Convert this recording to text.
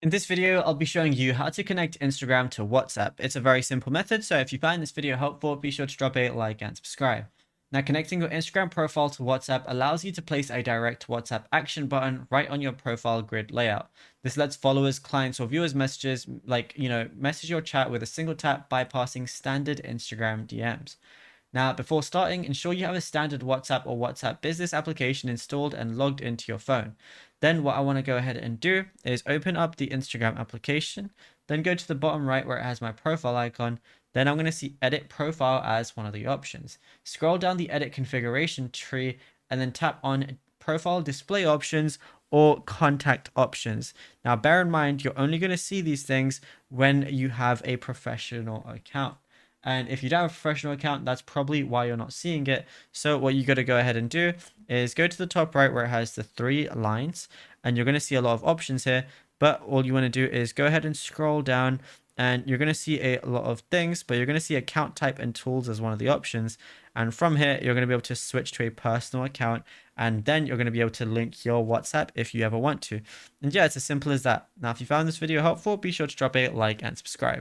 In this video, I'll be showing you how to connect Instagram to WhatsApp. It's a very simple method, so if you find this video helpful, be sure to drop a like and subscribe. Now, connecting your Instagram profile to WhatsApp allows you to place a direct WhatsApp action button right on your profile grid layout. This lets followers, clients, or viewers messages message your chat with a single tap, bypassing standard Instagram DMs. Now, before starting, ensure you have a standard WhatsApp or WhatsApp business application installed and logged into your phone. Then what I want to go ahead and do is open up the Instagram application, then go to the bottom right where it has my profile icon. Then I'm going to see edit profile as one of the options. Scroll down the edit configuration tree and then tap on profile display options or contact options. Now, bear in mind, you're only going to see these things when you have a professional account. And if you don't have a professional account, that's probably why you're not seeing it. So what you got to go ahead and do is go to the top right where it has the three lines, and you're going to see a lot of options here. But all you want to do is go ahead and scroll down, and you're going to see a lot of things, but you're going to see account type and tools as one of the options. And from here, you're going to be able to switch to a personal account, and then you're going to be able to link your WhatsApp if you ever want to. And yeah, it's as simple as that. Now, if you found this video helpful, be sure to drop a like and subscribe.